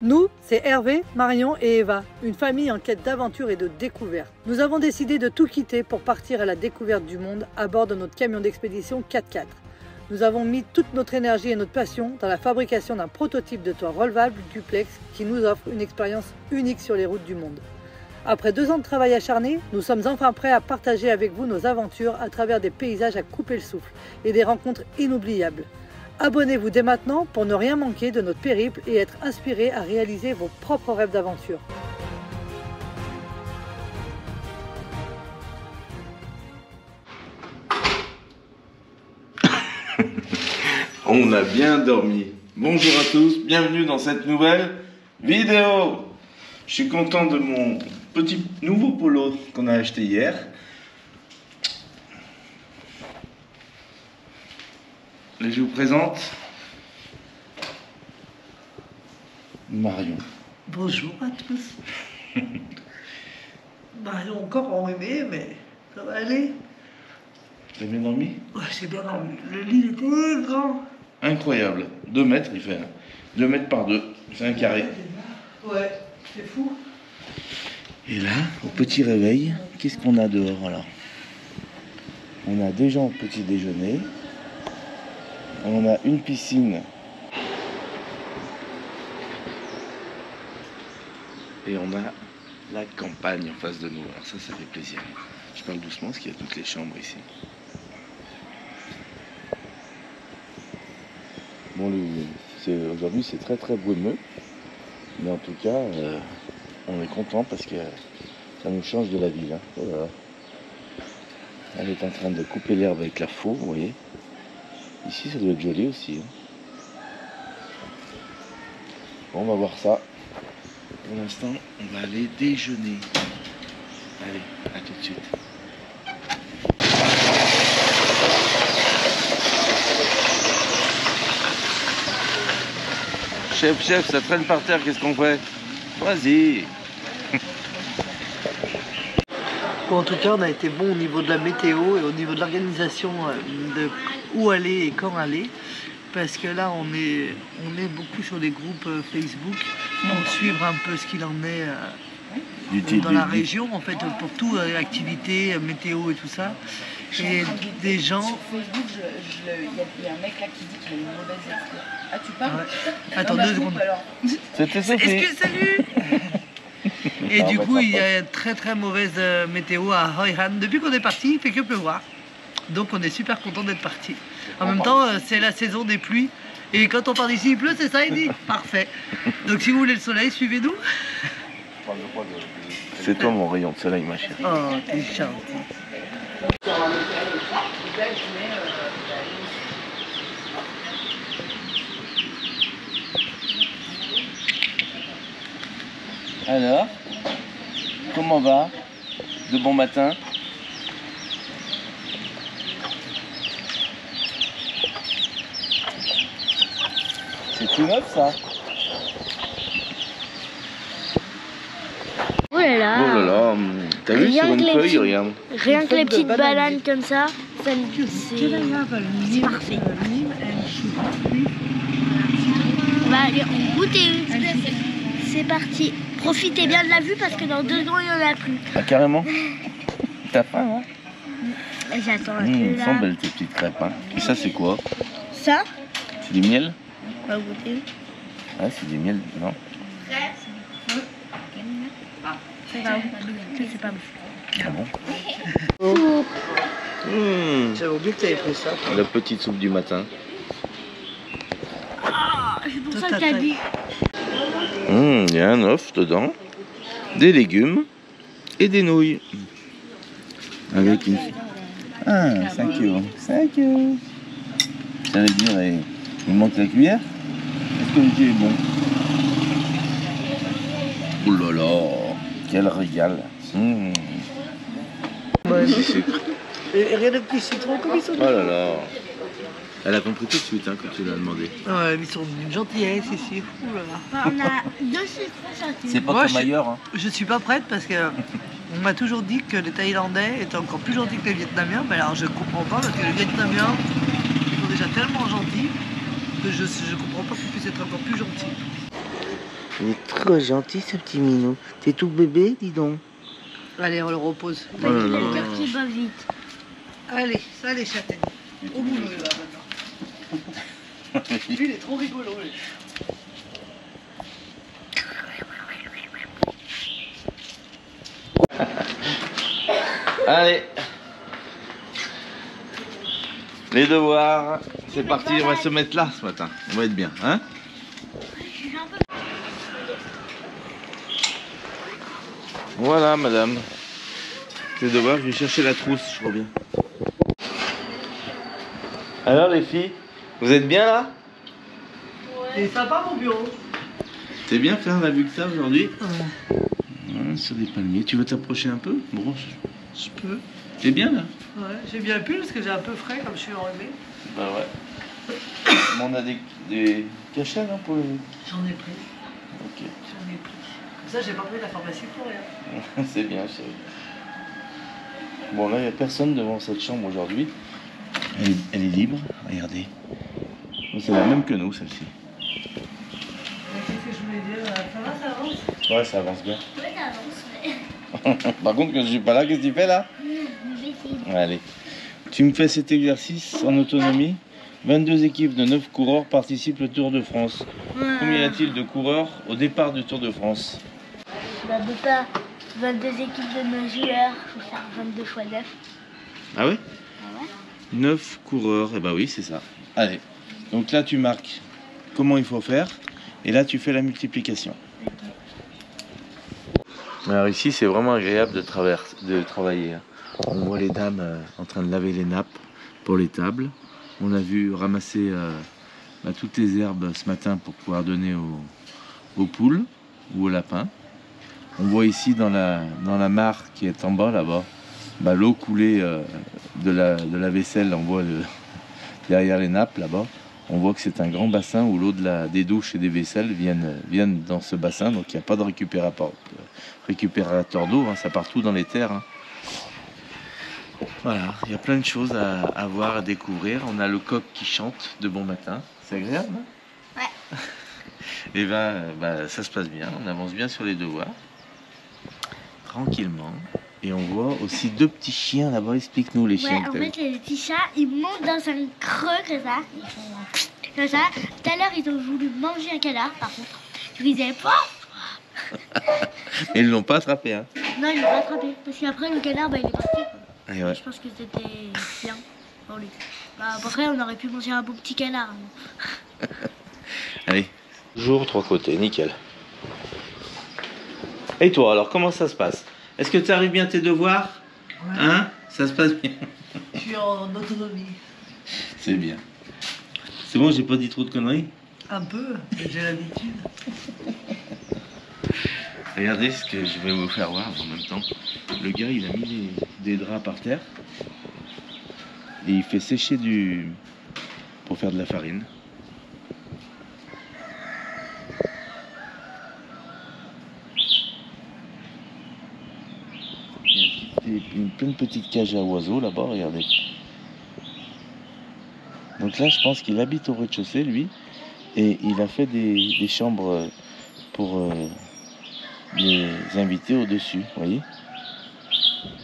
Nous, c'est Hervé, Marion et Eva, une famille en quête d'aventure et de découverte. Nous avons décidé de tout quitter pour partir à la découverte du monde à bord de notre camion d'expédition 4x4. Nous avons mis toute notre énergie et notre passion dans la fabrication d'un prototype de toit relevable duplex qui nous offre une expérience unique sur les routes du monde. Après 2 ans de travail acharné, nous sommes enfin prêts à partager avec vous nos aventures à travers des paysages à couper le souffle et des rencontres inoubliables. Abonnez-vous dès maintenant pour ne rien manquer de notre périple et être inspiré à réaliser vos propres rêves d'aventure. On a bien dormi. Bonjour à tous, bienvenue dans cette nouvelle vidéo. Je suis content de mon petit nouveau polo qu'on a acheté hier. Et je vous présente Marion. Bonjour à tous. Marion encore enrhumée, mais ça va aller. T'as bien dormi? Ouais, j'ai bien dormi. Le lit était grand. Incroyable. 2 mètres il fait. 2 mètres par 2. C'est un carré. Ouais, c'est fou. Et là, au petit réveil, qu'est-ce qu'on a dehors alors? On a des gens au petit déjeuner. On a une piscine. Et on a la campagne en face de nous. Alors ça fait plaisir. Je parle doucement parce qu'il y a toutes les chambres ici. Bon, aujourd'hui c'est très très brumeux. Mais en tout cas, on est content parce que ça nous change de la ville. Hein. Oh là là. Elle est en train de couper l'herbe avec la faux, vous voyez. Ici, ça doit être joli aussi. Hein. Bon, on va voir ça. Pour l'instant, on va aller déjeuner. Allez, à tout de suite. Chef, ça traîne par terre, qu'est-ce qu'on fait? Vas-y. Bon, en tout cas, on a été bon au niveau de la météo et au niveau de l'organisation de où aller et quand aller. Parce que là, on est beaucoup sur des groupes Facebook pour suivre un peu ce qu'il en est dans la région, en fait, pour tout, activités, météo et tout ça. Et des gens... Sur Facebook, il y a un mec là qui dit qu'il a une mauvaise expérience. Ah, tu parles? Ouais. Attends 2 secondes. C'était Sophie. Salut. Et du coup, il y a très très mauvaise météo à Hoi Han. Depuis qu'on est parti, il fait que pleuvoir. Donc on est super content d'être parti. En même temps, c'est la saison des pluies. Et quand on part d'ici, il pleut, c'est ça, il dit? Parfait. Donc si vous voulez le soleil, suivez-nous. C'est toi mon rayon de soleil, ma chérie. Oh, t'es gentil. Alors, comment va? De bon matin? C'est tout neuf ça? Oh là là. Oh là là, t'as vu sur une feuille, regarde. Rien que les petites bananes comme ça, c'est parfait. On va aller en goûter une. C'est parti. Profitez bien de la vue parce que dans 2 secondes, il n'y en a plus. Ah carrément? T'as faim, hein? J'attends un peu Elles là. sont belles tes petites crêpes, hein. Et ça c'est quoi? Ça, C'est du miel? on va goûter. Ouais, c'est du miel, non? C'est pas bon. C'est pas bon. Ah bon? J'avais oublié que t'avais pris ça. La petite soupe du matin. C'est pour ça que t'as dit. Il y a un œuf dedans, des légumes et des nouilles. Avec une... Ah, 5 euros. 5 euros. Ça veut dire, il manque la cuillère. Est-ce que le jus est bon? Oh là là, quel régal. C'est sucre. Et rien de petit citron comme ils sont. Oh là là. Elle a compris tout de suite hein, quand tu l'as demandé. Ouais, ils sont d'une gentillesse ici. Ouh là là. On a 2 citrons sortis. C'est pas Moi, comme ailleurs. Hein. Je suis pas prête parce que on m'a toujours dit que les Thaïlandais étaient encore plus gentils que les Vietnamiens. Mais alors je comprends pas parce que les Vietnamiens sont déjà tellement gentils que je comprends pas qu'ils puissent être encore plus gentils. Il est trop gentil ce petit minou. T'es tout bébé, dis donc. Allez, on le repose. Oh là là. Le cœur qui bat vite. Allez, ça les châtaignes. Au boulot là maintenant. Lui il est trop rigolo. Lui. Allez. Les devoirs. C'est parti, on va se mettre là ce matin. On va être bien, hein? Voilà, madame. Les devoirs, je vais chercher la trousse, je reviens. Alors les filles, vous êtes bien là? C'est sympa mon bureau. C'est bien faire la vue que t'as aujourd'hui? Ouais, sur des palmiers. Tu veux t'approcher un peu? Bon, Je peux. t'es bien là? Ouais, j'ai bien pu parce que j'ai un peu frais comme je suis enrhumé. Bah ouais. Mais on a des cachets là pour les... J'en ai pris. Ok. J'en ai pris. Comme ça, j'ai pas pris la pharmacie pour rien. C'est bien, chérie. Bon, là, il n'y a personne devant cette chambre aujourd'hui. Elle est libre, regardez. C'est la même que nous, celle-ci. Qu'est-ce que je voulais dire? Ça va, ça avance? Ouais, ça avance bien. Ouais, t'avances, mais... Par contre, quand je suis pas là, qu'est-ce que tu fais là? Allez. Tu me fais cet exercice en autonomie. 22 équipes de 9 coureurs participent au Tour de France. Combien y a-t-il de coureurs au départ du Tour de France? Bah, de pas 22 équipes de 9 joueurs, faut faire 22 fois 9. Ah oui? Ah ouais? 9 coureurs, et bah oui, c'est ça. Allez. Donc là, tu marques comment il faut faire. Et là, tu fais la multiplication. Alors ici, c'est vraiment agréable de travailler. On voit les dames en train de laver les nappes pour les tables. On a vu ramasser toutes les herbes ce matin pour pouvoir donner aux poules ou aux lapins. On voit ici dans la mare qui est en bas là-bas, l'eau coulée de la vaisselle, on voit derrière les nappes là-bas. On voit que c'est un grand bassin où l'eau des douches et des vaisselles viennent dans ce bassin, donc il n'y a pas de récupérateur d'eau, hein, ça part tout dans les terres. Hein. Voilà, il y a plein de choses à voir, à découvrir. On a le coq qui chante de bon matin, c'est agréable. Hein? Ouais. Et ça se passe bien, on avance bien sur les devoirs, tranquillement. Et on voit aussi 2 petits chiens là-bas, explique-nous les chiens. Ouais, en fait, les petits chats, ils montent dans un creux comme ça. Ils font comme ça. Tout à l'heure, ils ont voulu manger un canard, par contre. Ils disaient pof. Et ils l'ont pas attrapé, hein? Non, ils l'ont pas attrapé. Parce qu'après, le canard, il est parti. Et ouais. Je pense que c'était bien pour lui. Après, on aurait pu manger un beau petit canard. Allez. Toujours 3 côtés, nickel. Et toi, alors, comment ça se passe? Est-ce que tu arrives bien à tes devoirs? Ouais. Hein? Ça se passe bien? Je suis en autonomie. C'est bien. C'est bon, j'ai pas dit trop de conneries? Un peu, mais j'ai l'habitude. Regardez ce que je vais vous faire voir en même temps. Le gars, il a mis des draps par terre. Et il fait sécher pour faire de la farine. Plein de petites cages à oiseaux là-bas, regardez. Donc là, je pense qu'il habite au rez-de-chaussée, lui. Et il a fait des chambres pour les invités au-dessus, vous voyez.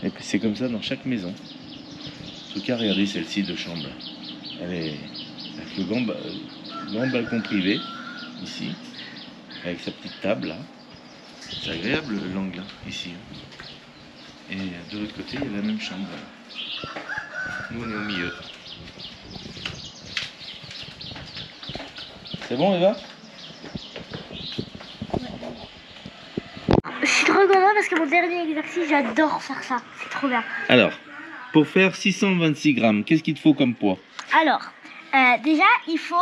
Et puis c'est comme ça dans chaque maison. En tout cas, regardez celle-ci de chambre. Elle est avec le grand balcon privé, ici. Avec sa petite table, là. C'est agréable l'angle, ici. Et de l'autre côté, il y a la même chambre. Nous, on est au milieu. C'est bon, Eva? Je suis trop contente parce que mon dernier exercice, j'adore faire ça. C'est trop bien. Alors, pour faire 626 grammes, qu'est-ce qu'il te faut comme poids? Alors, déjà, il faut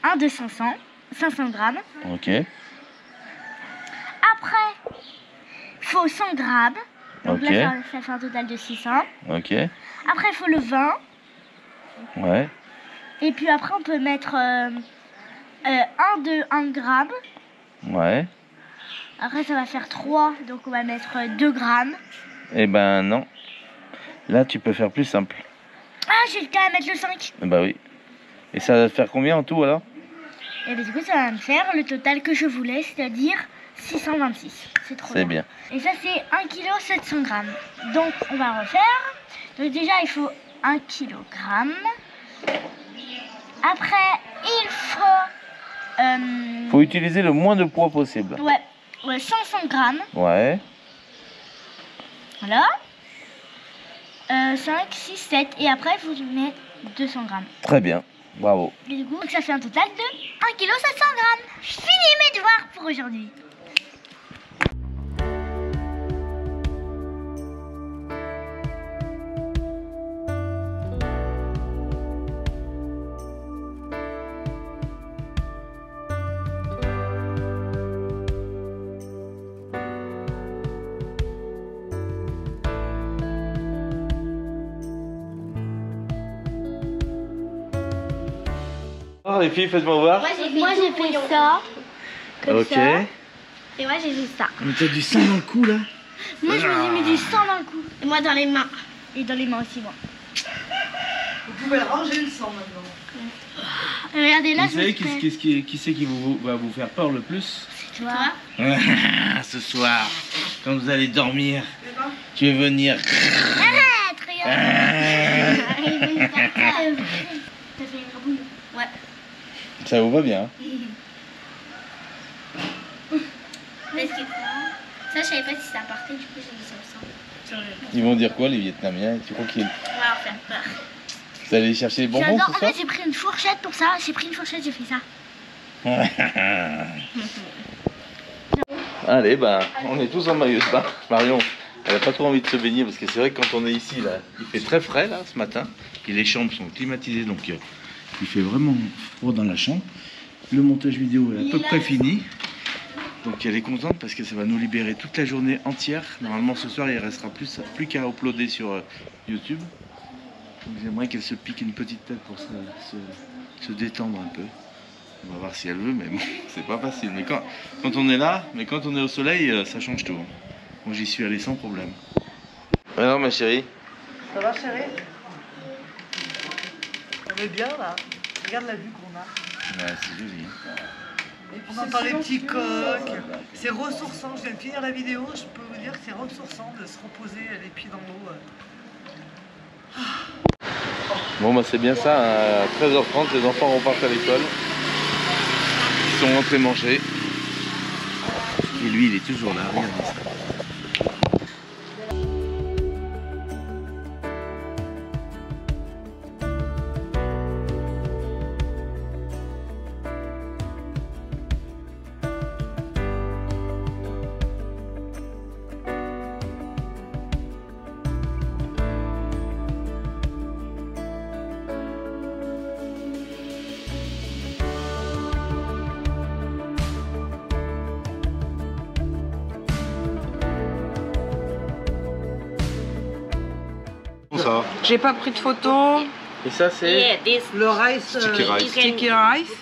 un de 500 grammes. Ok. Après, il faut 100 grammes. Donc Ok. là, ça fait un total de 600. Ok. Après, il faut le vin. Ouais. Et puis après, on peut mettre un de 1 gramme. Ouais. Après, ça va faire 3. Donc, on va mettre 2 grammes. Eh ben non. Là, tu peux faire plus simple. Ah, j'ai le cas à mettre le 5. Bah oui. Et ça va te faire combien en tout alors? Et du coup, ça va me faire le total que je voulais, c'est-à-dire 626. C'est trop bien. C'est bien. Et ça, c'est 1 kg 700 grammes. Donc, on va refaire. Donc, déjà, il faut 1 kg. Après, il faut... Faut utiliser le moins de poids possible. Ouais, 500 grammes. Ouais. Voilà. 5, 6, 7. Et après, il faut mettre 200 grammes. Très bien. Bravo. Et du coup, ça fait un total de 1 kg 700 grammes. Je finis mes devoirs pour aujourd'hui. Oh, les filles, faites-moi voir. Moi, j'ai fait ça. Comme Ok. ça. Et moi, j'ai fait ça. Mais t'as du sang dans le cou là. Moi, je me suis mis du sang dans le cou. Et moi, dans les mains. Et dans les mains aussi, moi. Vous pouvez ranger le sang maintenant. Regardez là, Vous savez qui c'est qui va vous faire peur le plus? c'est toi. Ce soir, quand vous allez dormir, tu veux venir. Arrête, regarde. Il veut me faire ça. T'as fait une garbouille. Ouais. Ça vous va bien. Parce que ça, je savais pas si ça partait, du coup, j'ai mis ça au sang. Ils vont dire quoi les Vietnamiens? Tu crois qu'ils On va leur faire peur. vous allez chercher les bonbons J'adore. ce En soir? fait, j'ai pris une fourchette pour ça. J'ai pris une fourchette, j'ai fait ça. Allez, ben, on est tous en maillot de bain. Marion, elle a pas trop envie de se baigner parce que c'est vrai que quand on est ici, là, il fait très frais là ce matin. Et les chambres sont climatisées, donc il fait vraiment froid dans la chambre. Le montage vidéo est à peu près fini. Donc elle est contente parce que ça va nous libérer toute la journée entière. Normalement ce soir il restera plus qu'à uploader sur YouTube. Donc j'aimerais qu'elle se pique une petite tête pour se détendre un peu. On va voir si elle veut, mais bon, c'est pas facile. Mais quand on est là, mais quand on est au soleil, ça change tout. Moi j'y suis allé sans problème. Alors ma chérie? Ça va, chérie? On est bien là. Regarde la vue qu'on a. Ouais, c'est joli. On entend les petits coqs. C'est ressourçant. Je viens de finir la vidéo. Je peux vous dire que c'est ressourçant de se reposer les pieds dans l'eau. Bon bah c'est bien ça, à 13h30 les enfants repartent à l'école. Ils sont rentrés manger. Et lui il est toujours là, regardez ça. Ça. J'ai pas pris de photo. Et ça c'est Le rice. Sticky rice. Sticky rice.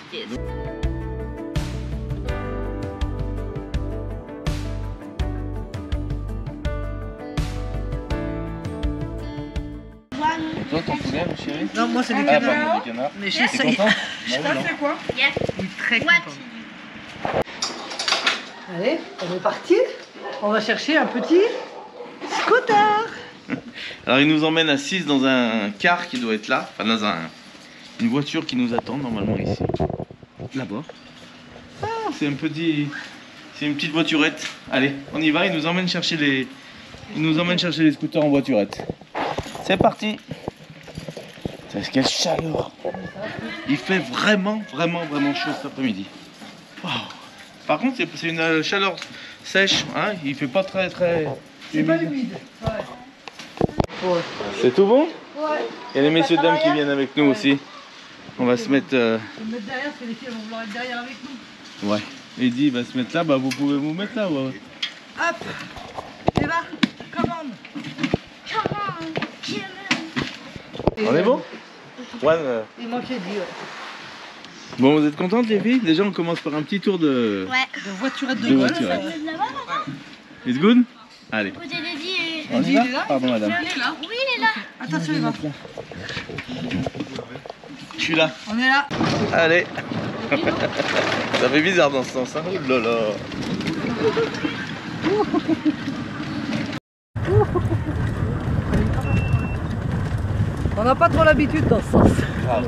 Et toi t'en souviens mon chéri? Non, moi c'est des Ah canards. pardon, des canards. Mais T'es j'essaye. content? Je Bah oui, non. quoi? Yes. Il est très What? content. Allez, on est parti. On va chercher un petit scooter. Alors il nous emmène à 6 dans un car qui doit être là, enfin dans une voiture qui nous attend normalement ici. Là-bas. Ah, c'est une petite voiturette. Allez, on y va, il nous emmène chercher les scooters en voiturette. C'est parti. Quelle chaleur. Il fait vraiment chaud cet après-midi. Wow. Par contre, c'est une chaleur sèche, hein, il fait pas très C'est pas humide. humide. Ouais. C'est tout bon? Ouais. Il y a les messieurs dames qui viennent avec nous aussi. On va se mettre... Je vais me mettre derrière parce que les filles vont vouloir être derrière avec nous. Ouais. Eddie va se mettre là, bah vous pouvez vous mettre là. Ouais. Hop. Et va. Commande. On est bon? One, Il manquait dit. Bon, vous êtes contentes les filles? Déjà on commence par un petit tour de... Ouais. De voiturette de De golf. voiturette. Là-bas, maintenant. It's good? Allez. Côté d'Eddie. On y il est là? va? Pardon madame. Il est là. Oui, il est là. Attention, il va. Je suis là. On est là. Allez. Ça fait bizarre dans ce sens, hein. Oh là là. On n'a pas trop l'habitude dans ce sens. Grave.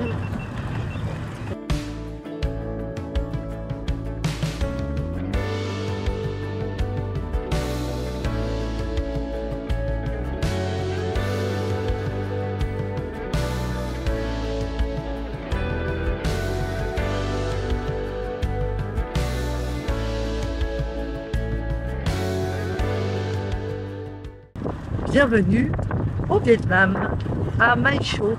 Bienvenue au Vietnam, à Mai Cho.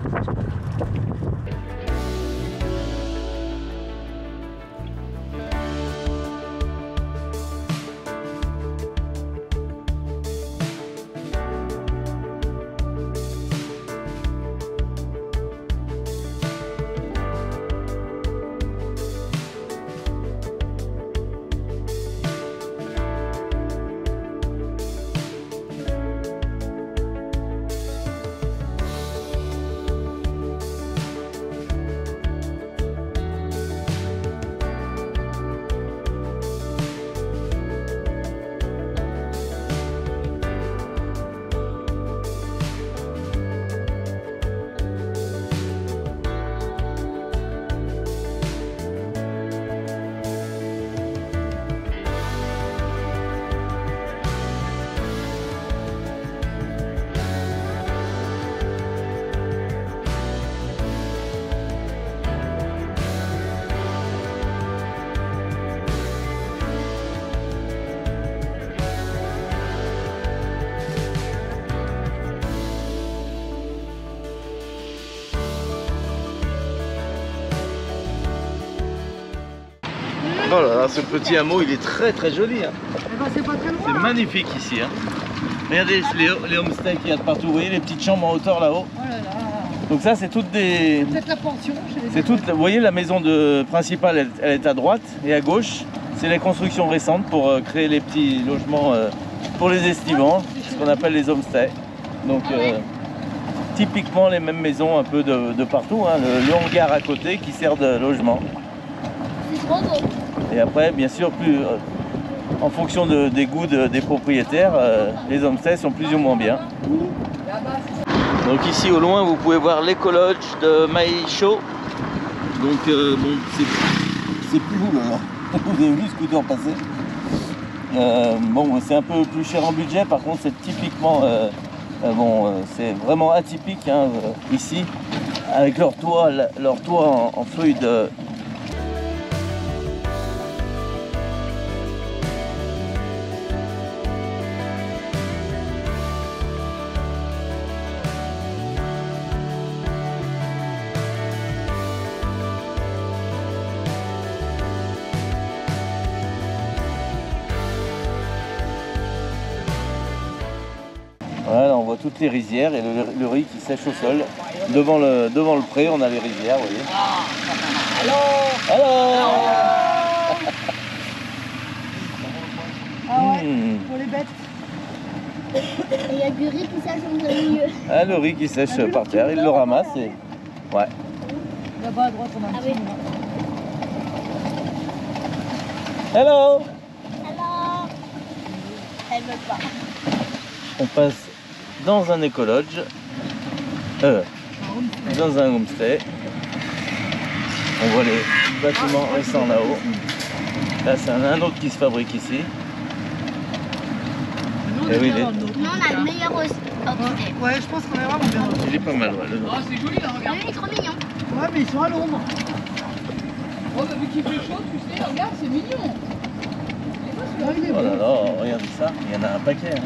Oh là là, ce petit hameau, il est très très joli. Hein. Eh ben, c'est pas très loin. C'est magnifique ici. Hein. Regardez les homestays qu'il y a de partout. Vous voyez les petites chambres en hauteur là-haut. Oh là là. Donc ça, c'est toutes des... Peut-être la pension chez les C'est toute, vous voyez la maison principale, elle est à droite et à gauche. C'est les constructions récentes pour créer les petits logements pour les estivants, ce qu'on appelle les homestays. Donc typiquement les mêmes maisons un peu de partout, hein, le hangar à côté qui sert de logement. C'est trop beau. Et après, bien sûr, en fonction des goûts des propriétaires, les homestays sont plus ou moins bien. Donc ici au loin, vous pouvez voir l'éco-lodge de Mai Cho. Donc bon, c'est plus haut là. Vous avez vu le scooter passer. Bon, c'est un peu plus cher en budget. Par contre, c'est typiquement, c'est vraiment atypique hein, ici, avec leur toit en feuilles de. Voilà, on voit toutes les rizières et le riz qui sèche au sol. Devant le pré, on a les rizières, vous voyez. Allô. Ah ouais, pour les bêtes. Et il y a du riz qui sèche au milieu. Ah, le riz qui sèche par terre, il le ramasse et... Ouais. Là-bas à droite, on a un petit. Hello. Alors, elle veut pas. On passe dans un éco-lodge, dans un homestay. On voit les bâtiments récents là-haut. Là, c'est un autre qui se fabrique ici. Et oui, Nous, on a le meilleur homestay. Ouais, je pense qu'on est vraiment bien. il est pas mal. Ouais, le nôtre. Oh, c'est joli, hein, regarde. Il est trop mignon. Ouais, mais ils sont à l'ombre. Oh, bah, vu qu'il fait chaud, tu sais, regarde, c'est mignon. Ouais, il est Oh là beau. là, regardez ça, il y en a un paquet. Hein.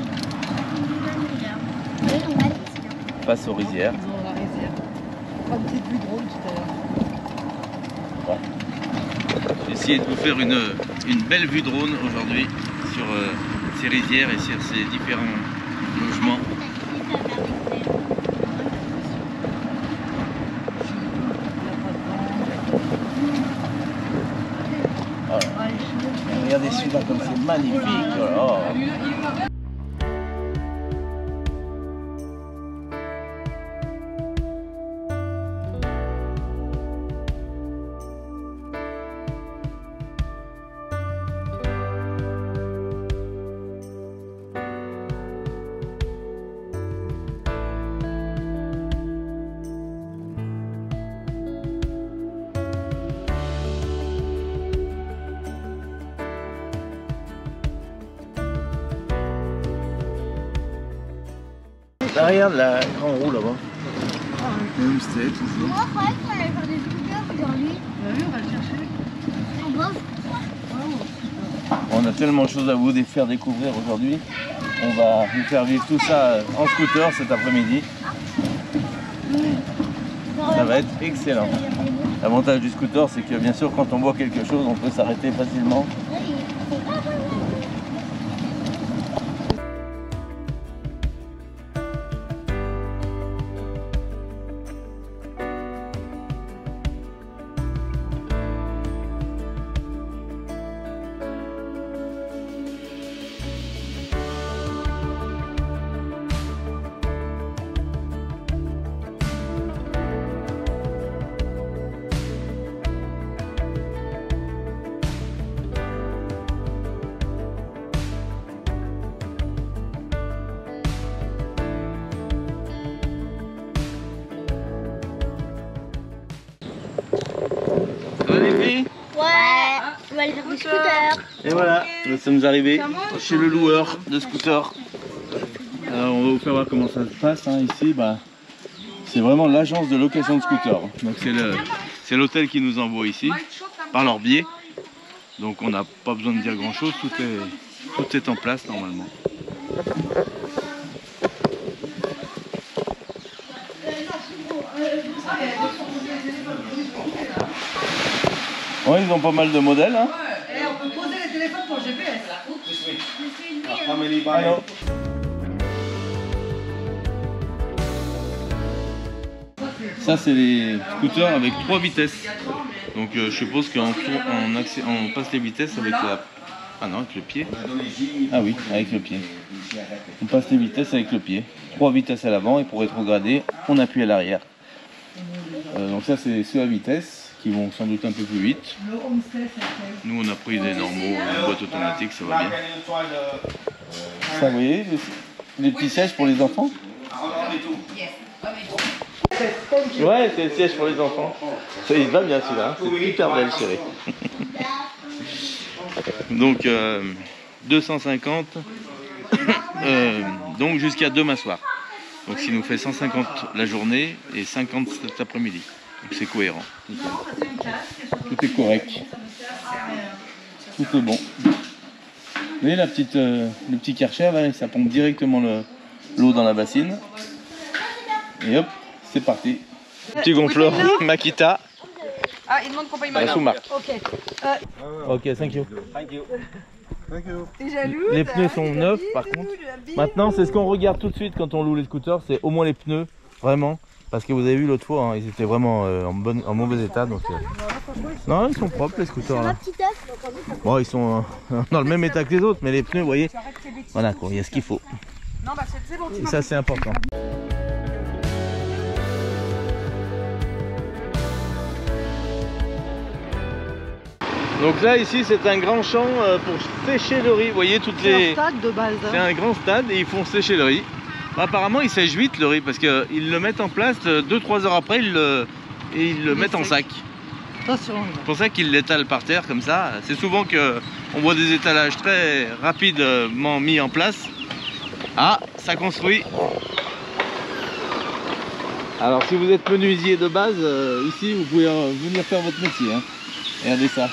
Oui, on va aller ici. Face aux rizières. Ils ont la rizière. Pas une petite vue drôle tout à l'heure. J'ai essayé de vous faire une belle vue drone aujourd'hui sur ces rizières et sur ces différents logements. Voilà. Regardez celui-là comme c'est magnifique. Oh. Ah, regarde la grande roue là-bas. Moi, je croyais qu'on allait faire des scooters aujourd'hui. Oui, on va le chercher. En bas. On a tellement de choses à vous faire découvrir aujourd'hui. On va vous faire vivre tout ça en scooter cet après-midi. Ça va être excellent. L'avantage du scooter, c'est que bien sûr, quand on voit quelque chose, on peut s'arrêter facilement. Ouais, on va aller faire des scooters. Et voilà, nous sommes arrivés chez le loueur de scooters. Alors on va vous faire voir comment ça se passe hein. Ici. C'est vraiment l'agence de location de scooters. Donc c'est l'hôtel qui nous envoie ici par leur biais. Donc on n'a pas besoin de dire grand chose, tout est en place normalement. Ouais, ils ont pas mal de modèles. Hein. Et on peut poser les téléphones pour le GPS. Alors. Ça c'est les scooters avec 3 vitesses. Donc je suppose qu'on passe les vitesses avec la... Ah non, avec le pied. Ah oui, avec le pied. On passe les vitesses avec le pied. 3 vitesses à l'avant et pour rétrograder, on appuie à l'arrière. Donc ça c'est ceux à vitesse qui vont sans doute un peu plus vite. Nous on a pris des normaux, une boîte automatique, ça va bien. Ça vous voyez, les petits sièges pour les enfants. Ouais, c'est le siège pour les enfants. Ça, il va bien celui-là, c'est hyper belle chérie. Donc 250, donc jusqu'à 2 m'asseoir. Donc ça nous fait 150 la journée et 50 cet après-midi. Donc c'est cohérent. Tout est correct. Tout est bon. Vous voyez le petit karcher, là, ça pompe directement l'eau dans la bassine. Et hop, c'est parti. Petit gonfleur Makita. Ah, il demande qu'on paye La maintenant. sous-marque. Ok. Ok, thank you. T'es jaloux? Les pneus sont neufs par contre. Maintenant, c'est ce qu'on regarde tout de suite quand on loue les scooters, c'est au moins les pneus, vraiment. Parce que vous avez vu l'autre fois, hein, ils étaient vraiment en mauvais état. Donc, non, ils sont propres les scooters là. Bon, ils sont dans le même état que les autres, mais les pneus, vous voyez, voilà quoi, il y a ce qu'il faut. Non, bah c'est bon. Et ça, c'est important. Donc là, ici, c'est un grand champ pour sécher le riz. Vous voyez, toutes les... C'est un stade de base. C'est un grand stade et ils font sécher le riz. Apparemment, ils sèchent vite le riz parce qu'ils le mettent en place 2-3 heures après, ils le mettent en sac. Attention. C'est pour ça qu'ils l'étalent par terre comme ça. C'est souvent qu'on voit des étalages très rapidement mis en place. Ah, ça construit. Alors, si vous êtes menuisier de base, ici, vous pouvez venir faire votre métier. Hein. Regardez ça.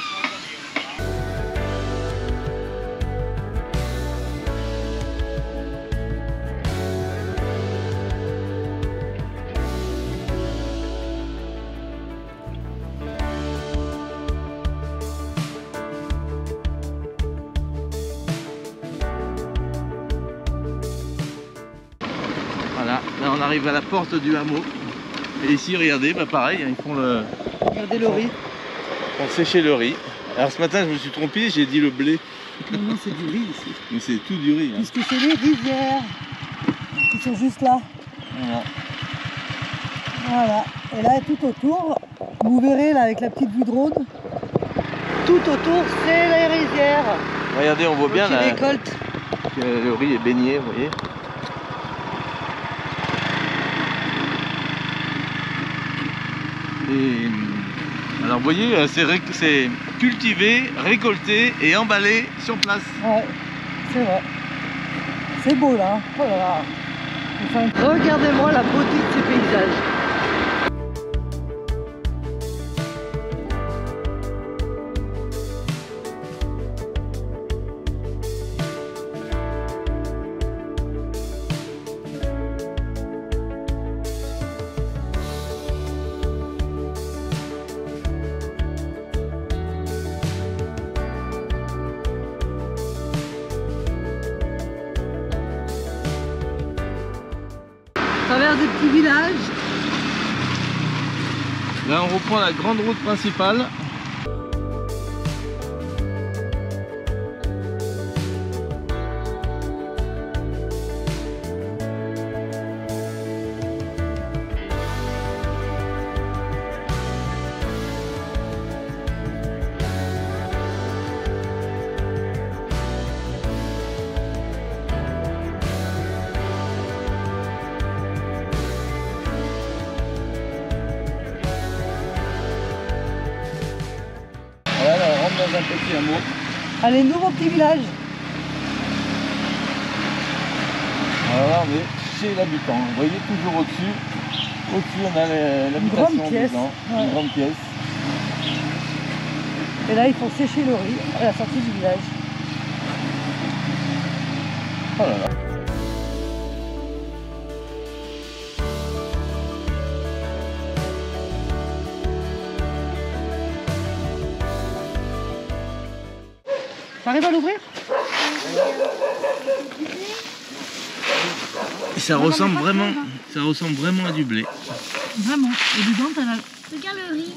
Voilà, là on arrive à la porte du hameau. Et ici, regardez, pareil, ils font Regardez le riz. pour sécher le riz. Alors ce matin, je me suis trompé, j'ai dit le blé. Non, c'est du riz ici. Mais c'est tout du riz. Hein. Puisque c'est les rizières qui sont juste là. Voilà. Voilà. Et là, tout autour, vous verrez là avec la petite vue de drone, tout autour, c'est les rizières. Regardez, on voit bien là, Qui récoltent. que le riz est baigné, vous voyez. Et alors vous voyez, c'est cultivé, récolté et emballé sur place. Ouais, c'est vrai. C'est beau là. Oh là là. Enfin, regardez-moi la beauté de ces paysages. Travers des petits villages. Là on reprend la grande route principale. Voilà, on rentre dans un petit hameau. Allez, nouveau petit village. Voilà, on est chez l'habitant. Vous voyez toujours au-dessus. Au-dessus, on a l'habitation grande pièce. des gens. Ouais. Une grande pièce. Et là, ils font sécher le riz à la sortie du village. Oh là là. T'arrives à l'ouvrir? Ça ressemble vraiment à du blé. Vraiment. Et dedans, t'as la... Regarde le riz.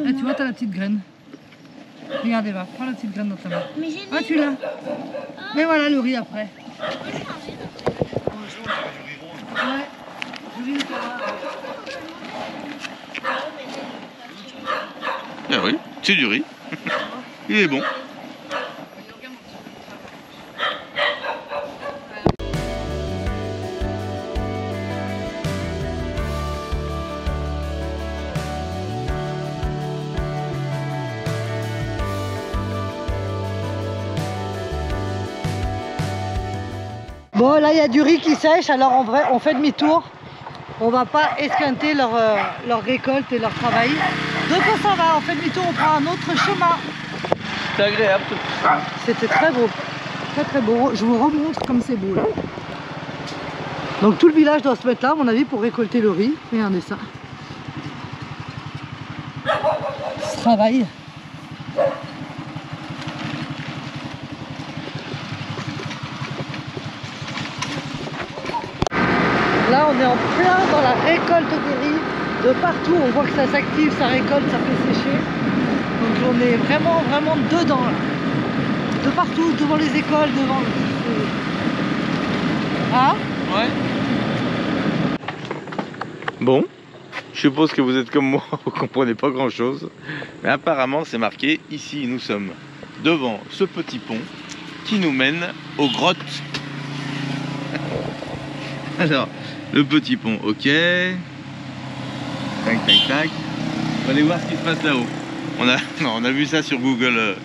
Ah, tu vois, t'as la petite graine. Regarde, Eva, prends la petite graine dans ta main. Mais j'ai Ah, tu l'as. Mais voilà le riz après. Ouais. Ah oui, c'est du riz. Il est bon. Bon, là, il y a du riz qui sèche, alors en vrai, on fait demi-tour. On va pas esquinter leur récolte et leur travail. Donc ça va, on fait demi-tour, on prend un autre chemin. C'est agréable. C'était très beau, très très beau. Je vous remontre comme c'est beau là. Donc tout le village doit se mettre là, à mon avis, pour récolter le riz. Regardez ça. Ce travail. Là, on est en plein dans la récolte des riz. De partout, on voit que ça s'active, ça récolte, ça fait sécher. Donc on est vraiment, vraiment dedans là. De partout, devant les écoles, devant... Ah? Ouais. Bon, je suppose que vous êtes comme moi, vous comprenez pas grand chose. Mais apparemment c'est marqué, ici nous sommes devant ce petit pont qui nous mène aux grottes. Alors, le petit pont, ok. Tac, tac, tac. On va aller voir ce qui se passe là-haut. On a vu ça sur Google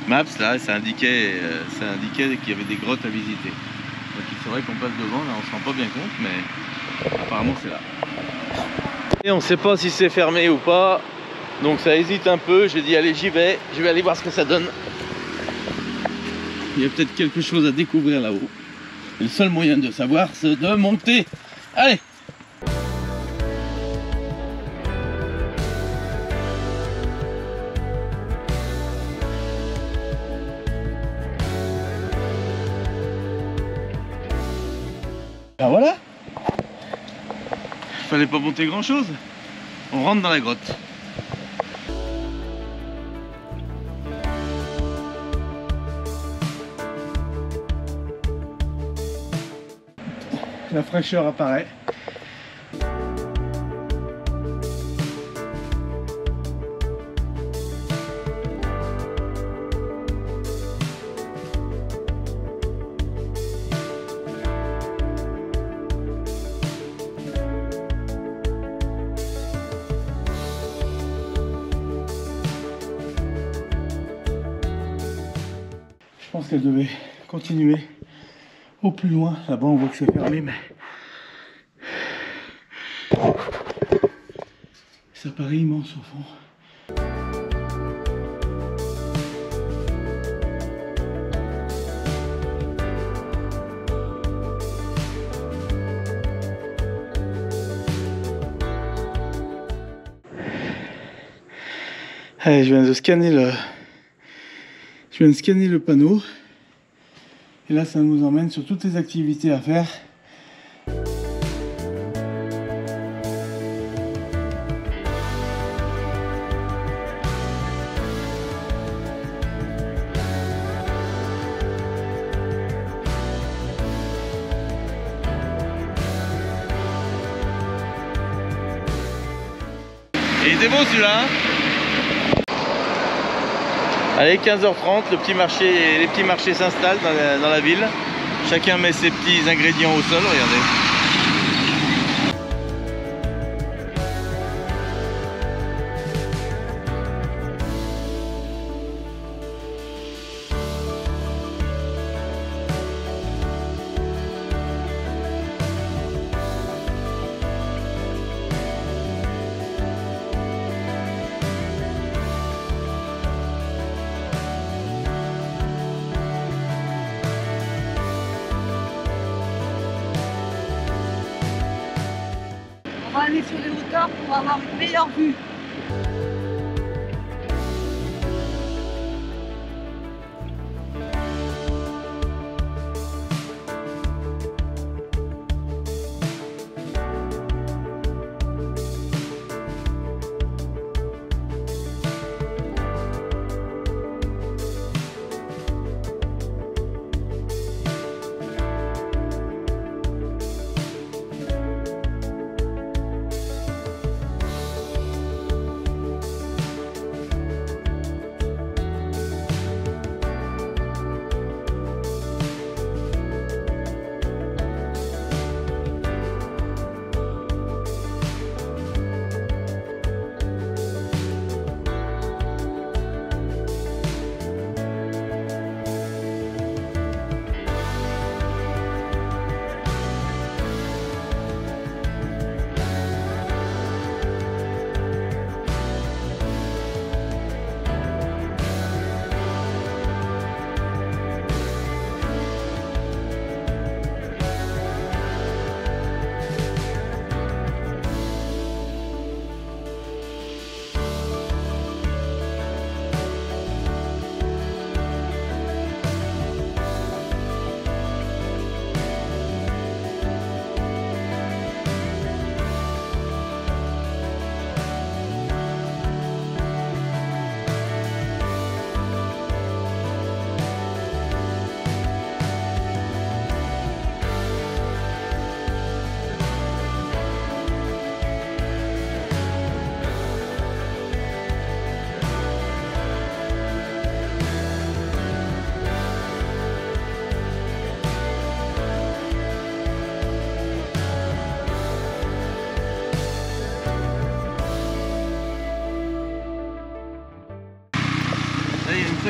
Maps, là, ça indiquait qu'il y avait des grottes à visiter. Donc c'est vrai qu'on passe devant, là on se rend pas bien compte, mais apparemment c'est là. Et on sait pas si c'est fermé ou pas, donc ça hésite un peu. J'ai dit allez, je vais aller voir ce que ça donne. Il y a peut-être quelque chose à découvrir là-haut. Et le seul moyen de savoir, c'est de monter. Allez! Ben voilà! Fallait pas monter grand chose. On rentre dans la grotte. La fraîcheur apparaît. pense qu'elle devait continuer au plus loin. Là-bas, on voit que c'est fermé, mais ça paraît immense au fond. Allez, je viens de scanner le panneau. Et là, ça nous emmène sur toutes les activités à faire. Et il était beau celui-là, hein? Allez, 15h30, les petits marchés s'installent dans la ville. Chacun met ses petits ingrédients au sol, regardez. On va aller sur les hauteurs pour avoir une meilleure vue.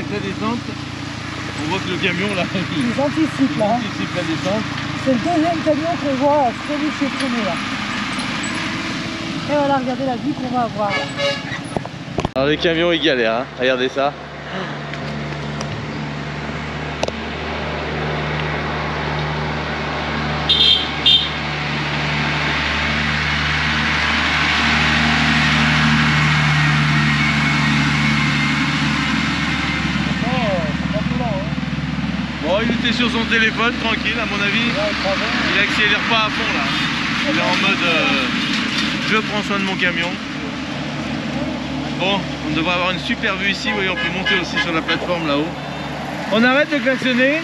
La descente, on voit que le camion là, Ils anticipent là. anticipe la descente. C'est le deuxième camion qu'on voit freiner chez freiner là. Et voilà, regardez la vue qu'on va avoir. Alors les camions ils galèrent, hein. Regardez ça. Bon, il était sur son téléphone, tranquille à mon avis. Il accélère pas à fond là. Il est en mode je prends soin de mon camion. Bon, on devrait avoir une super vue ici. Vous voyez, on peut monter aussi sur la plateforme là-haut. On arrête de klaxonner.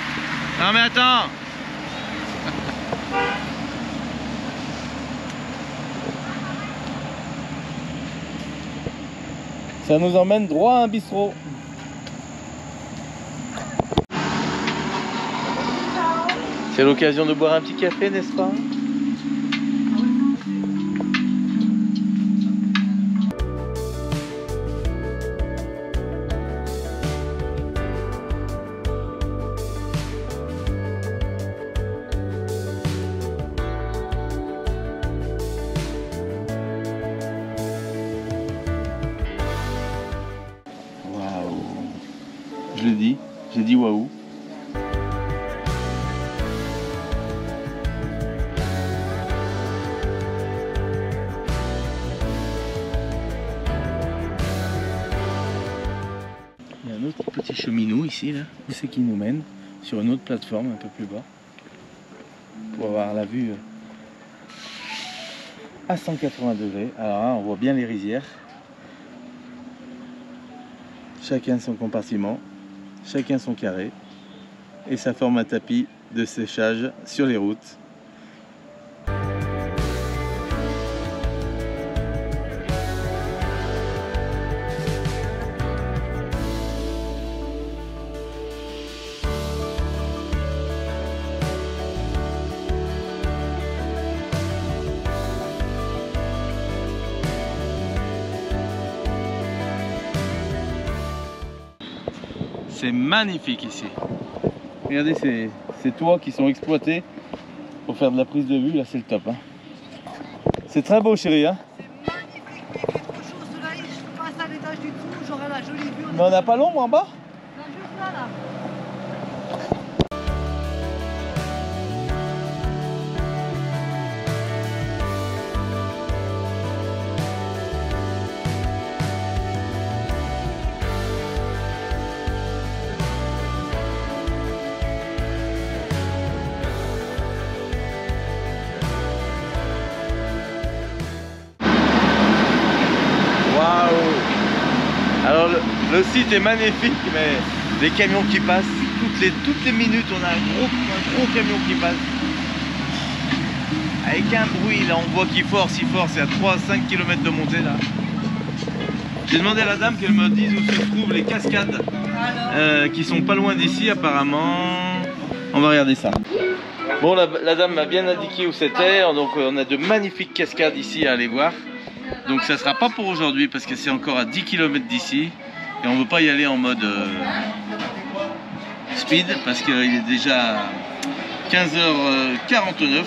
Non mais attends. Ça nous emmène droit à un bistrot. C'est l'occasion de boire un petit café, n'est-ce pas? je l'ai dit. J'ai dit waouh. Il y a un autre petit cheminot ici, là. Où c'est qui nous mène? Sur une autre plateforme un peu plus bas. Pour avoir la vue à 180 degrés. Alors là, on voit bien les rizières. Chacun son compartiment, chacun son carré. Et ça forme un tapis de séchage sur les routes. C'est magnifique ici. Regardez ces toits qui sont exploités pour faire de la prise de vue. Là, c'est le top. Hein. C'est très beau, chérie. Hein. C'est magnifique, il fait trop chaud au soleil, je passe à l'étage du dessous, j'aurai la jolie vue. Mais on n'a pas l'ombre en bas? Là, juste là, là. Alors le site est magnifique, mais les camions qui passent, toutes les minutes on a un gros camion qui passe. Avec un bruit là, on voit qu'il force, c'est à 3-5 km de montée là. J'ai demandé à la dame qu'elle me dise où se trouvent les cascades qui sont pas loin d'ici apparemment. On va regarder ça. Bon, la dame m'a bien indiqué où c'était, donc on a de magnifiques cascades ici à aller voir. Donc ça sera pas pour aujourd'hui parce que c'est encore à 10 km d'ici et on veut pas y aller en mode speed parce qu'il est déjà 15h49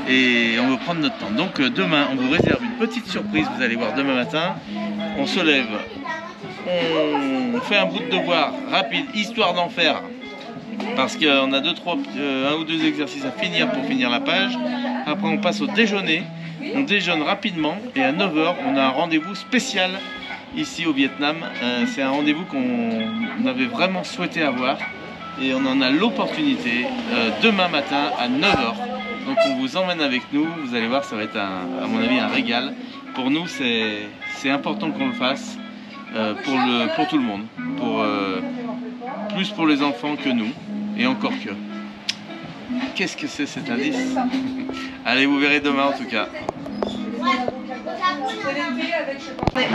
et on veut prendre notre temps. Donc demain on vous réserve une petite surprise, vous allez voir demain matin. On se lève, on fait un bout de devoir rapide histoire d'en faire parce qu'on a un ou deux exercices à finir pour finir la page. Après on passe au déjeuner. On déjeune rapidement et à 9 h, on a un rendez-vous spécial ici au Vietnam. C'est un rendez-vous qu'on avait vraiment souhaité avoir et on en a l'opportunité demain matin à 9 h. Donc on vous emmène avec nous, vous allez voir, ça va être à mon avis un régal. Pour nous, c'est important qu'on le fasse pour tout le monde, plus pour les enfants que nous et encore que. Qu'est-ce que c'est cet indice? Allez, vous verrez demain en tout cas.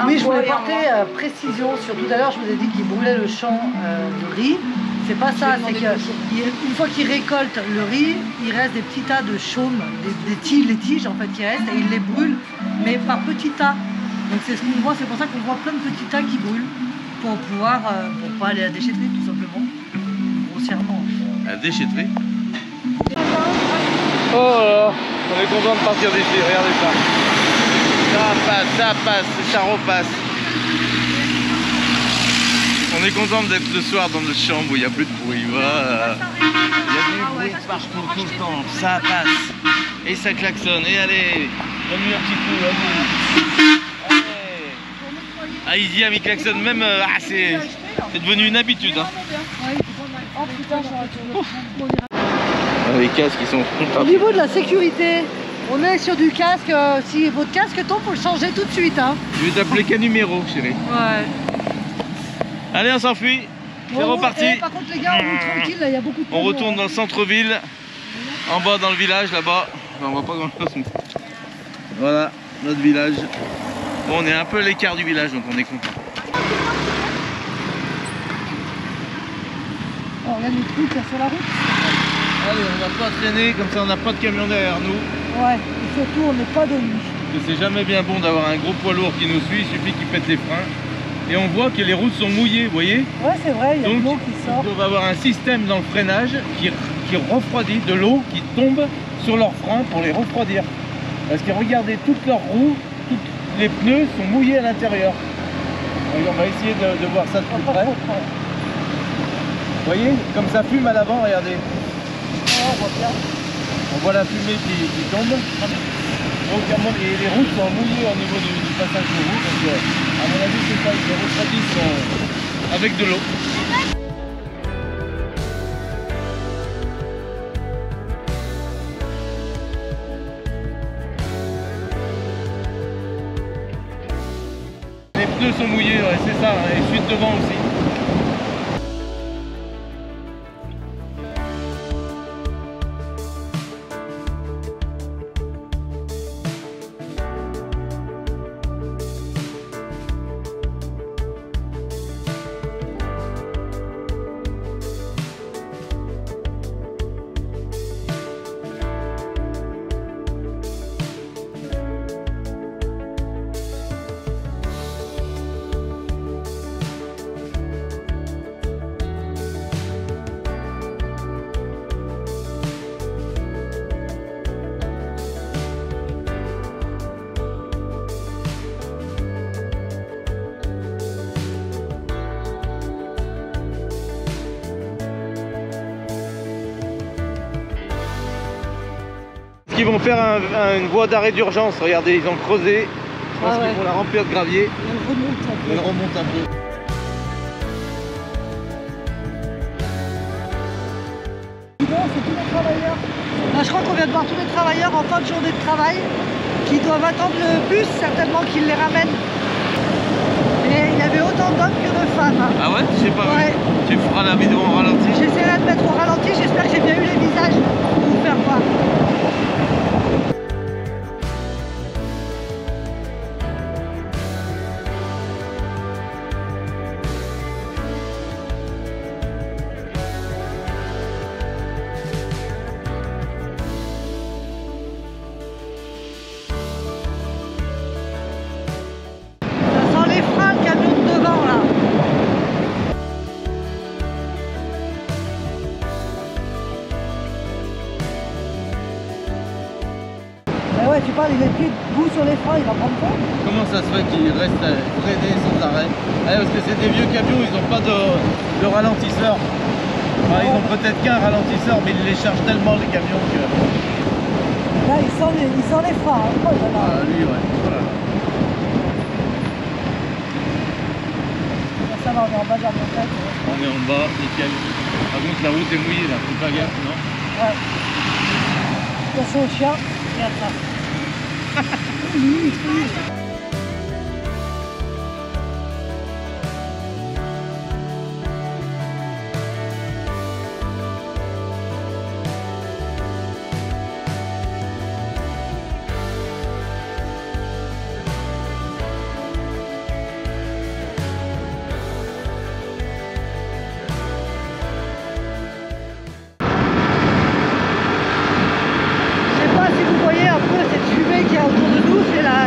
Oui, je voulais porter précision sur tout à l'heure, je vous ai dit qu'il brûlait le champ de riz. C'est pas ça, c'est qu'une fois qu'il récolte le riz, il reste des petits tas de chaume, les tiges en fait qui restent, et il les brûle, mais par petits tas. Donc c'est ce qu'on voit, c'est pour ça qu'on voit plein de petits tas qui brûlent, pour pouvoir pour pas aller à la déchetterie tout simplement, grossièrement. À la déchetterie? Oh là là, on est content de partir d'ici, regardez ça. Ça passe, ça repasse. On est content d'être ce soir dans notre chambre où il n'y a plus de bruit. Voilà. Il y a du bruit partout, tout le temps. Ça passe. Et ça klaxonne. Et allez, donne-lui un petit coup. Allez. Ah, Izzy a mis klaxon même. C'est devenu une habitude. Hein. Les casques ils sont Au niveau de la sécurité, on est sur du casque. Si votre casque tombe, faut le changer tout de suite. Hein. Je vais t'appeler qu'un numéro, chérie. Ouais. Allez, on s'enfuit. C'est reparti. Par contre, les gars, on roule tranquille, là, il y a beaucoup de On retourne dans le centre-ville, en bas dans le village, là-bas. On voit pas grand-chose. Voilà, notre village. Bon, on est un peu à l'écart du village, donc on est content. Oh, regarde les trucs sur la route. Allez, on va pas traîner, comme ça on n'a pas de camion derrière nous. Ouais, et surtout, on n'est pas de nuit. Parce que c'est jamais bien bon d'avoir un gros poids lourd qui nous suit, il suffit qu'il pète les freins. Et on voit que les routes sont mouillées, vous voyez? Ouais, c'est vrai, il y a de l'eau qui sort. Donc on va avoir un système dans le freinage qui refroidit, de l'eau qui tombe sur leurs freins pour les refroidir. Parce que regardez, toutes leurs roues, tous les pneus sont mouillés à l'intérieur. On va essayer de voir ça de plus près. voyez, comme ça fume à l'avant, regardez. On voit bien. On voit la fumée qui tombe. Donc, et les routes sont mouillées au niveau du passage de route. Donc, à mon avis, c'est ça, ils se refroidissent avec de l'eau. Les pneus sont mouillés, ouais, c'est ça, et suite devant aussi. Ils vont faire une voie d'arrêt d'urgence, regardez, ils ont creusé. Je pense qu'ils vont la remplir de gravier. Elle remonte un peu. C'est tous les travailleurs. Là, je crois qu'on vient de voir tous les travailleurs en fin de journée de travail qui doivent attendre le bus, certainement qu'ils les ramènent. Et il y avait autant d'hommes que de femmes. Ah ouais? Je sais pas. Ouais. Tu feras la vidéo en ralenti? J'essaierai de mettre au ralenti, j'espère que j'ai bien eu les visages pour vous faire voir. Ça sent les freins, le camion de devant là. Mais ouais, tu parles, il est plus debout sur les freins, il va prendre fond. Comment ça se fait qu'ils restent freinés sans arrêt? Parce que c'est des vieux camions, ils n'ont pas de ralentisseur. Enfin, ils ont peut-être qu'un ralentisseur, mais ils les chargent tellement les camions que... Là, il sent les freins. Hein. Oh, là, là. Ah, lui, ouais. Voilà. Ça va, on est en bas de la montagne. On est en bas, nickel. Par contre, la route est mouillée là, faut pas gaffe, non? Ouais. Attention au chien. Regarde ça.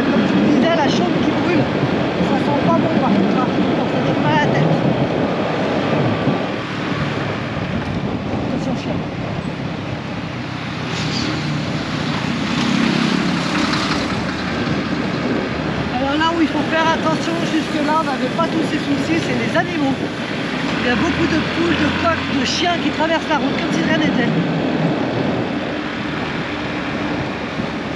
Comme je vous disais, la chaume qui brûle. Ça sent pas bon par contre, hein. Ça donne mal à la tête. Attention chien. Alors là où il faut faire attention, jusque là on n'avait pas tous ces soucis, c'est les animaux. Il y a beaucoup de poules, de coqs, de chiens qui traversent la route comme si rien n'était.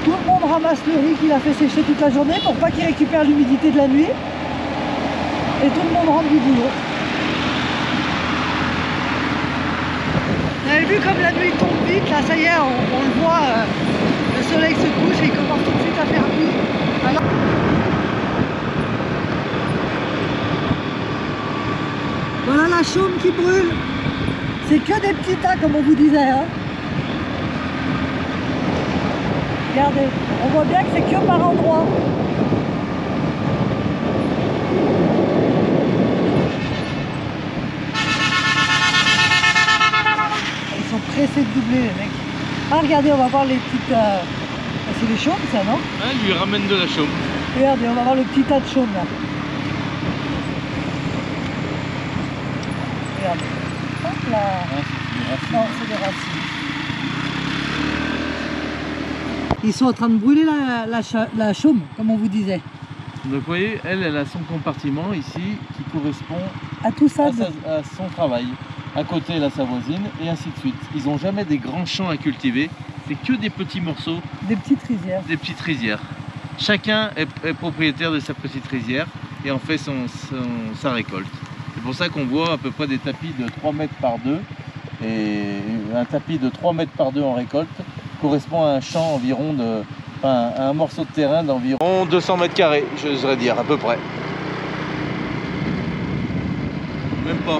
Tout le monde ramasse le riz qu'il a fait sécher toute la journée pour pas qu'il récupère l'humidité de la nuit. Et tout le monde rentre du boulot. Vous avez vu comme la nuit tombe vite, là ça y est, on le voit, le soleil se couche et il commence tout de suite à faire nuit. Alors... Voilà la chaume qui brûle. C'est que des petits tas comme on vous disait. Hein. Regardez, on voit bien que c'est que par endroits. Ils sont pressés de doubler les mecs. Ah regardez, on va voir les petites... C'est les chaumes ça, non? Ouais, lui ramène de la chaume. Regardez, on va voir le petit tas de chaumes là. Regardez. Hop là. Non, c'est des racines. Ils sont en train de brûler la chaume, comme on vous disait. Donc vous voyez, elle a son compartiment ici qui correspond à tout ça. à son travail. à côté là sa voisine, et ainsi de suite. Ils n'ont jamais des grands champs à cultiver, c'est que des petits morceaux, Des petites rizières. des petites rizières. Chacun est propriétaire de sa petite rizière et en fait sa récolte. C'est pour ça qu'on voit à peu près des tapis de 3 mètres par 2, et un tapis de 3 mètres par 2 en récolte correspond à un champ environ de, enfin, à un morceau de terrain d'environ 200 mètres carrés, j'oserais dire, à peu près. Même pas.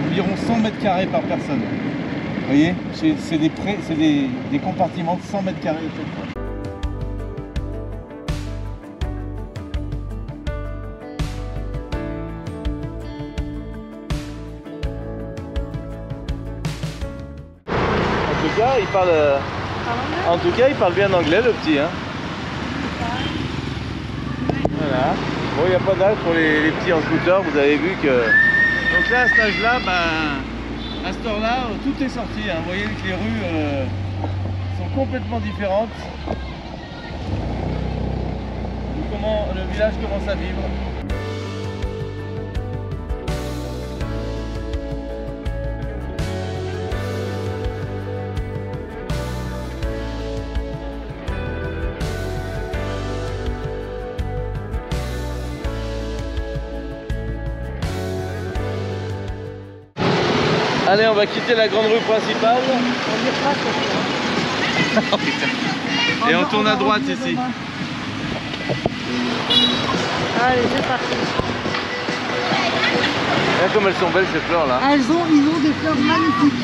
Environ 100 mètres carrés par personne. Vous voyez, c'est des compartiments de 100 mètres carrés à chaque fois. En tout cas, il parle bien anglais, le petit. Hein. Voilà. Bon, il n'y a pas d'âge pour les petits en scooter, vous avez vu que... Donc là, à cet âge-là, à cette heure-là, tout est sorti. Hein. Vous voyez que les rues sont complètement différentes. Comment le village commence à vivre. Allez, on va quitter la grande rue principale. Et on tourne à droite ici. Allez, c'est parti. Regarde comme elles sont belles ces fleurs là. Ils ont des fleurs magnifiques.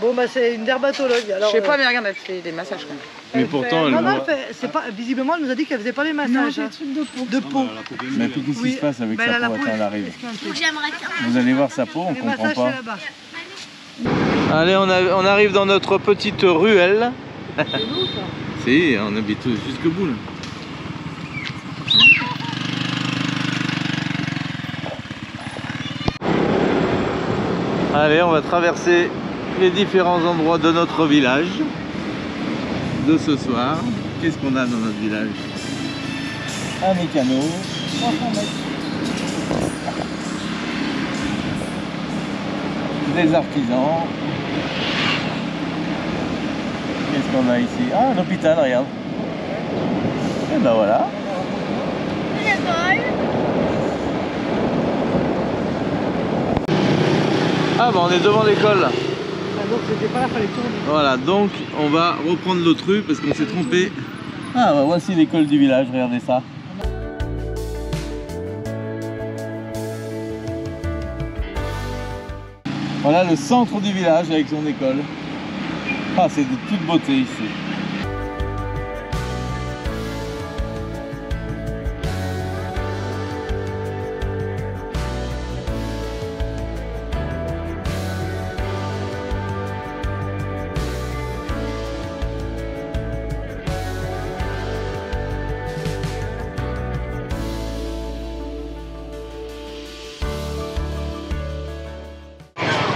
Bon bah c'est une dermatologue. Alors, Je sais pas, mais regarde, elle fait des massages quand même. Mais pourtant, elle non, voit... c'est pas, visiblement elle nous a dit qu'elle faisait pas les massages. Non, c'est des trucs de peau. De peau. Mais puis qu'est-ce qui se passe avec Bah, sa la peau quand elle arrive? Donc j'aimerais bien. Vous allez voir sa peau, on Les comprend massages pas. c'est là-bas. Allez, on arrive dans notre petite ruelle. C'est nous ça. Si, on habite jusqu'au bout là. Allez, on va traverser les différents endroits de notre village de ce soir. Qu'est-ce qu'on a dans notre village? Un mécano. 300 mètres. Des artisans. Qu'est-ce qu'on a ici? Ah, un hôpital, regarde. Et ben voilà. Ah bah on est devant l'école. Ah, donc c'était pas là, fallait tourner. Voilà, donc on va reprendre l'autre rue parce qu'on s'est trompé. Ah bah voici l'école du village, regardez ça. Voilà le centre du village avec son école. Ah, c'est de toute beauté ici.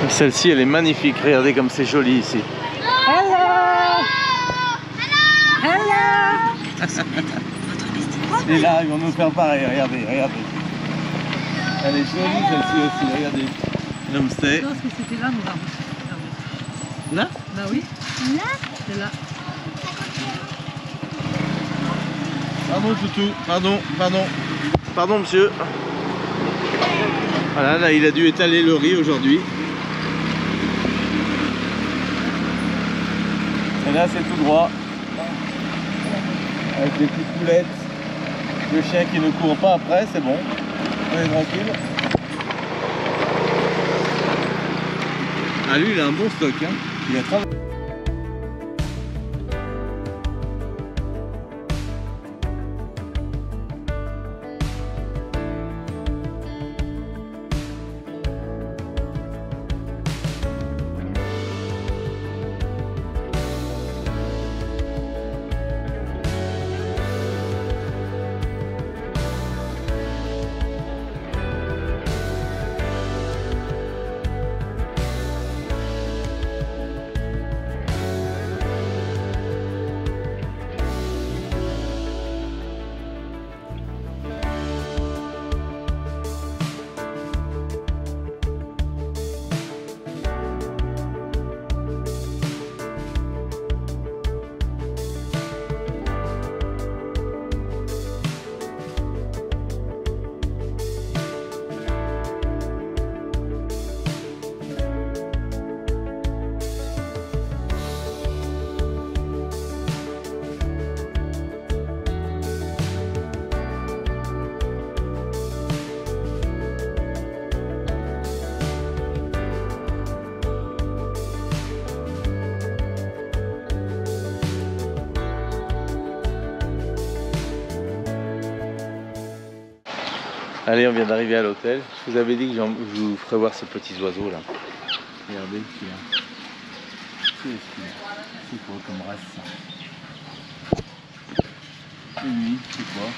Celle-ci, elle est magnifique. Regardez comme c'est joli ici. Hello. Hello. Et là, ils vont nous faire pareil. Regardez, regardez. Elle est jolie celle-ci aussi. Regardez. Namaste. Non, parce que c'était là, nous avons. Là? Bah oui. Là? C'est là. Pardon, toutou. Pardon, pardon. Pardon, monsieur. Voilà, là, il a dû étaler le riz aujourd'hui. Et là, c'est tout droit. Avec des petites poulettes. Le chien qui ne court pas après, c'est bon. On est tranquille. Ah lui il a un bon stock hein. Il a travaillé. Allez, on vient d'arriver à l'hôtel. Je vous avais dit que je vous ferais voir ces petits oiseaux là. Regardez ce qu'il y a. C'est quoi comme race ça? Et lui, c'est quoi?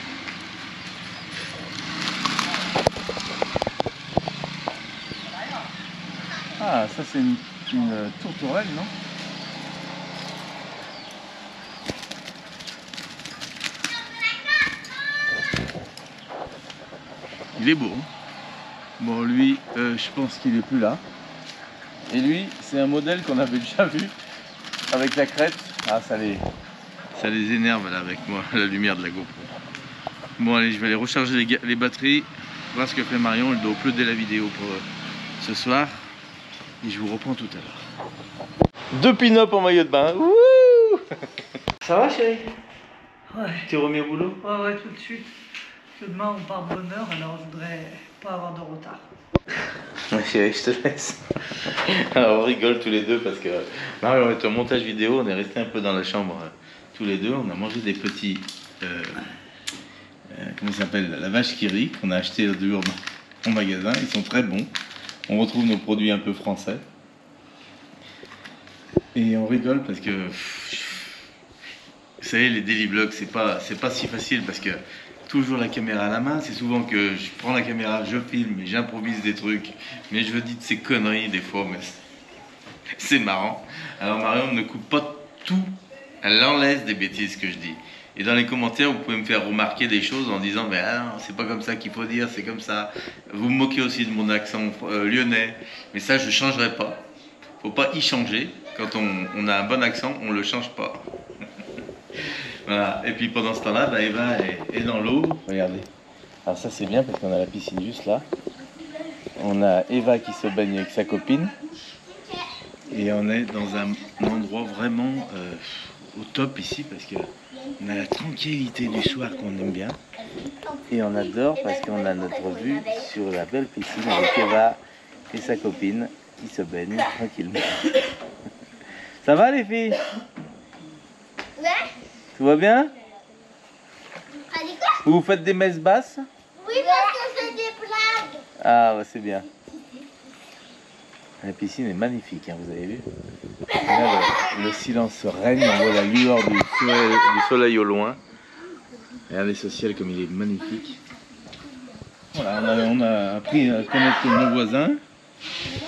Ah, ça c'est une tourterelle, non? Il est beau. Bon, lui, je pense qu'il est plus là. Et lui, c'est un modèle qu'on avait déjà vu avec la crête. Ah, ça les énerve là avec moi, la lumière de la GoPro. Bon, allez, je vais aller recharger les batteries, voir ce que fait Marion. Elle doit uploader la vidéo pour ce soir. Et je vous reprends tout à l'heure. 2 pin-up en maillot de bain. Wouh. Ça va, chérie? Ouais. Tu es remis au boulot? Ouais, tout de suite. Demain on part de bonne heure, alors je voudrais pas avoir de retard. Ouais, chérie, je te laisse. Alors on rigole tous les deux parce que Marion est au montage vidéo, on est resté un peu dans la chambre tous les deux, on a mangé des petits comment ça s'appelle, la vache qui rit qu'on a acheté l'autre jour en magasin, ils sont très bons. On retrouve nos produits un peu français. Et on rigole parce que vous savez, les daily vlogs c'est pas si facile parce que toujours la caméra à la main, c'est souvent que je prends la caméra, je filme et j'improvise des trucs, mais je dis de ces conneries des fois, mais c'est marrant. Alors Marion ne coupe pas tout, elle enlève des bêtises que je dis. Et dans les commentaires, vous pouvez me faire remarquer des choses en disant mais ah non, c'est pas comme ça qu'il faut dire, c'est comme ça. Vous me moquez aussi de mon accent lyonnais, mais ça je changerai pas. Faut pas y changer. Quand on a un bon accent, on le change pas. Voilà, et puis pendant ce temps-là, bah, Eva est dans l'eau. Regardez. Alors ça c'est bien parce qu'on a la piscine juste là. On a Eva qui se baigne avec sa copine. Et on est dans un endroit vraiment au top ici parce que on a la tranquillité du soir qu'on aime bien. Et on adore parce qu'on a notre vue sur la belle piscine avec Eva et sa copine qui se baignent tranquillement. Ça va les filles? Ouais. Tout va bien? Allez, quoi? Vous faites des messes basses? Oui, parce que c'est des blagues. Ah, ouais, c'est bien. La piscine est magnifique, hein, vous avez vu? Et là, le silence règne, on voit la lueur du soleil au loin. Regardez ce ciel comme il est magnifique. Voilà, on a appris à connaître nos voisins.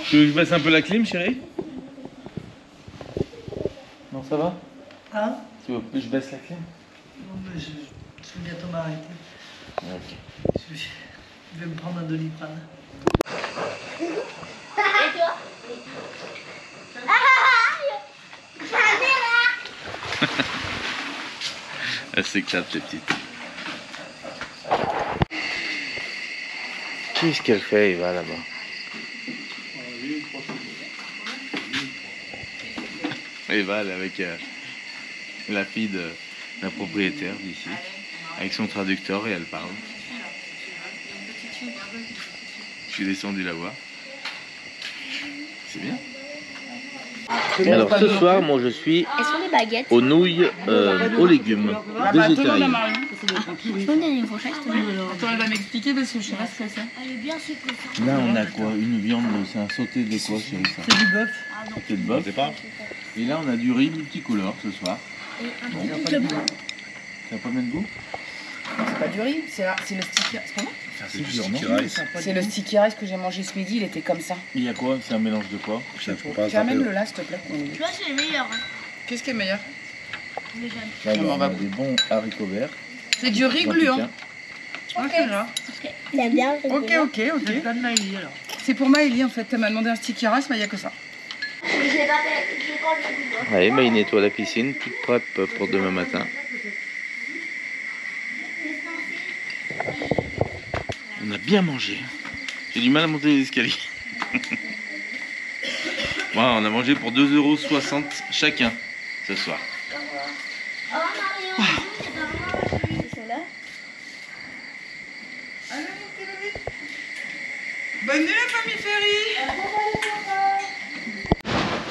Tu veux que je baisse un peu la clim, chérie? Non, ça va? Hein? Tu veux que je baisse la clim? Non, mais je vais bientôt m'arrêter. Ok. Je vais me prendre un Doliprane. Et toi? Elle s'éclate, les petites. Qu'est-ce qu'elle fait, Eva, là-bas? Eva, elle est avec la fille de la propriétaire d'ici, avec son traducteur, et elle parle. Je suis descendu la voir. C'est bien. Alors ce soir, moi je suis Elles sont des baguettes. aux nouilles, aux légumes, végétariens. Tu peux me donner une fourchette, s'il te plaît? Attends, elle va m'expliquer parce que je sais pas ce que c'est. Elle est bien sucrée. Là on a quoi? Une viande, c'est un sauté de quoi, chérie, ça? C'est du bœuf. Sauté de bœuf. Et là on a du riz multicolore ce soir. Et un petit club. Ça n'a pas le même goût? C'est pas du riz, c'est le sticky rice. Comment? C'est dur, non? C'est le sticky rice que j'ai mangé ce midi, il était comme ça. Il y a quoi? C'est un mélange de quoi? Tu amènes le là, s'il te plaît. Tu vois, c'est les meilleurs. Hein. Qu'est-ce qui est meilleur? Les jeunes. Là, on on va- a des bons haricots verts. C'est du riz glu, hein. Ok, là. Il aime bien. Ok. Plein de maïs alors. C'est pour Maëlie en fait. Elle m'a demandé un sticky rice, mais il n'y a que ça. Allez, Maïné-toi à la piscine, toute prête pour demain matin. On a bien mangé. J'ai du mal à monter les escaliers. Ouais, on a mangé pour 2,60 € chacun ce soir. Oh, Marion, c'est pas vraiment c'est là. Bonne nuit la famille Ferry.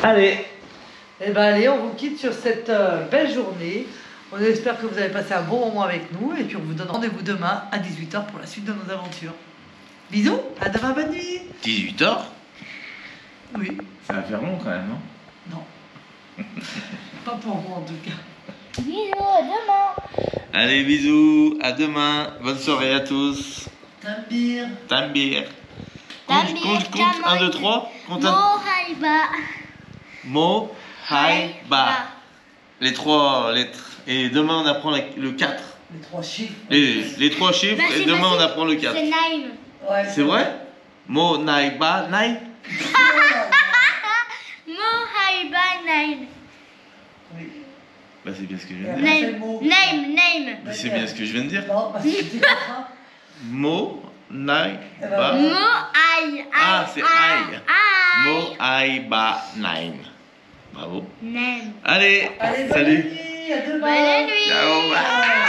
Allez, Eh ben allez, on vous quitte sur cette belle journée. On espère que vous avez passé un bon moment avec nous et puis on vous donne rendez-vous demain à 18 h pour la suite de nos aventures. Bisous, à demain, bonne nuit. 18 h? Oui, Ça va faire long quand même, non? non. Pas pour moi en tout cas. Bisous, à demain. Allez, bisous, à demain, bonne soirée à tous. Tambir. Tambir. Tambir, Compte, 1, 2, 3. Compte un. Mohaiba. Mo, Hai, Ba. Les 3 lettres. Et demain on apprend le 4. Les 3 chiffres. Les 3 chiffres Bah, et c'est demain on facile. apprend le 4. C'est Naïm. Ouais. C'est vrai? Mo, Nai, Ba, Nai. Mohaiba Naïm. Oui. Bah c'est bien ce que je viens Ouais. de dire. c'est le mot. Naïm. Mais c'est bien ce que je viens de dire. Non, parce que c'est pas ça. Mo, Nai, Eh ben, Ba. Mohaï. Ah, c'est aïe. Aïe. Mo, Hai, Ba, Nai. Bravo. Naïm. Allez, Allez, bonne salut. nuit, à demain. Bonne nuit. Ciao. Bye.